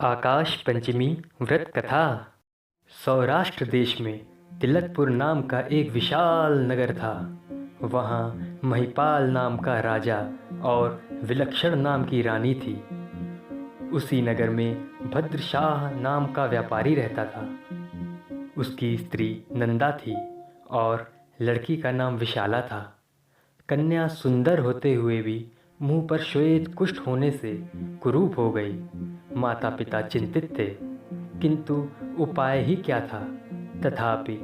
आकाश पंचमी व्रत कथा। सौराष्ट्र देश में तिलकपुर नाम का एक विशाल नगर था। वहाँ महिपाल नाम का राजा और विलक्षण नाम की रानी थी। उसी नगर में भद्रशाह नाम का व्यापारी रहता था। उसकी स्त्री नंदा थी और लड़की का नाम विशाला था। कन्या सुंदर होते हुए भी मुंह पर श्वेत कुष्ठ होने से कुरूप हो गई। माता पिता चिंतित थे, किंतु उपाय ही क्या था। तथापि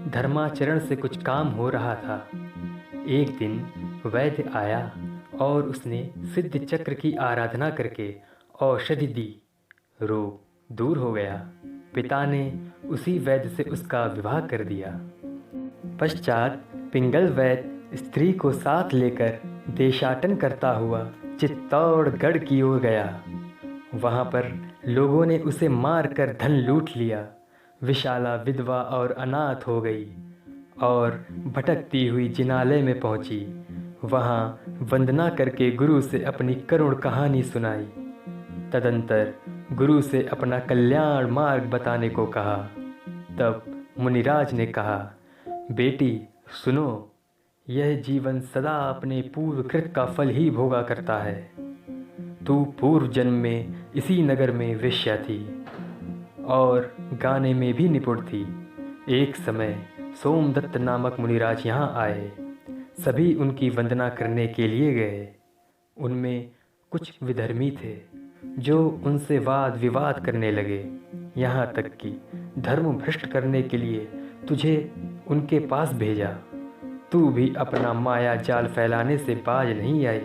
धर्माचरण से कुछ काम हो रहा था। एक दिन वैद्य आया और उसने सिद्ध चक्र की आराधना करके औषधि दी। रोग दूर हो गया। पिता ने उसी वैद्य से उसका विवाह कर दिया। पश्चात पिंगल वैद्य स्त्री को साथ लेकर देशाटन करता हुआ चित्तौड़गढ़ की ओर गया। वहाँ पर लोगों ने उसे मारकर धन लूट लिया। विशाला विधवा और अनाथ हो गई और भटकती हुई जिनालय में पहुंची। वहाँ वंदना करके गुरु से अपनी करुण कहानी सुनाई। तदंतर गुरु से अपना कल्याण मार्ग बताने को कहा। तब मुनिराज ने कहा, बेटी सुनो, यह जीवन सदा अपने पूर्व कृत का फल ही भोगा करता है। तू पूर्व जन्म में इसी नगर में वेश्या थी और गाने में भी निपुण थी। एक समय सोमदत्त नामक मुनिराज यहाँ आए। सभी उनकी वंदना करने के लिए गए। उनमें कुछ विधर्मी थे जो उनसे वाद विवाद करने लगे। यहाँ तक कि धर्म भ्रष्ट करने के लिए तुझे उनके पास भेजा। तू भी अपना माया जाल फैलाने से बाज नहीं आई।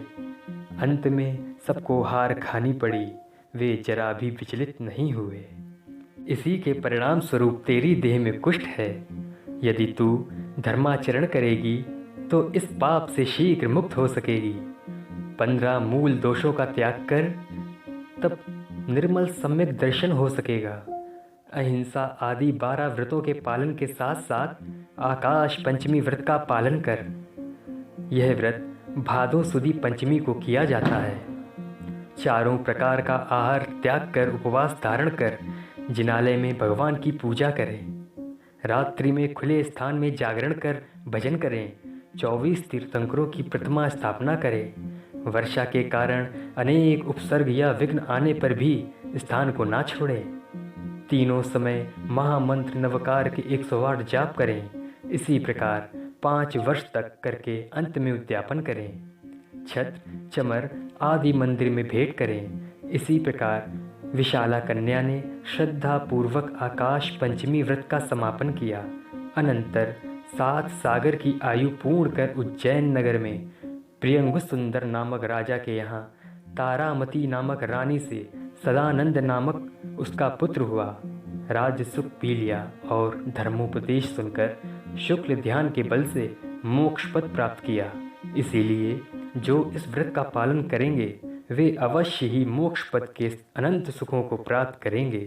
अंत में सबको हार खानी पड़ी। वे जरा भी विचलित नहीं हुए। इसी के परिणाम स्वरूप तेरी देह में कुष्ठ है। यदि तू धर्माचरण करेगी तो इस पाप से शीघ्र मुक्त हो सकेगी। 15 मूल दोषों का त्याग कर, तब निर्मल सम्यक दर्शन हो सकेगा। अहिंसा आदि 12 व्रतों के पालन के साथ साथ आकाश पंचमी व्रत का पालन कर। यह व्रत भादो सुदी पंचमी को किया जाता है। चारों प्रकार का आहार त्याग कर उपवास धारण कर जिनालय में भगवान की पूजा करें। रात्रि में खुले स्थान में जागरण कर भजन करें। 24 तीर्थंकरों की प्रतिमा स्थापना करें। वर्षा के कारण अनेक उपसर्ग या विघ्न आने पर भी स्थान को ना छोड़ें। तीनों समय महामंत्र नवकार के 108 जाप करें। इसी प्रकार 5 वर्ष तक करके अंत में उद्यापन करें। छत्र चमर आदि मंदिर में भेंट करें। इसी प्रकार विशाला कन्या ने श्रद्धा पूर्वक आकाश पंचमी व्रत का समापन किया। अनंतर 7 सागर की आयु पूर्ण कर उज्जैन नगर में प्रियंगु सुंदर नामक राजा के यहाँ तारामती नामक रानी से सदानंद नामक उसका पुत्र हुआ। राज्य सुख पी लिया और धर्मोपदेश सुनकर शुक्ल ध्यान के बल से मोक्ष पद प्राप्त किया। इसीलिए जो इस व्रत का पालन करेंगे वे अवश्य ही मोक्ष पद के अनंत सुखों को प्राप्त करेंगे।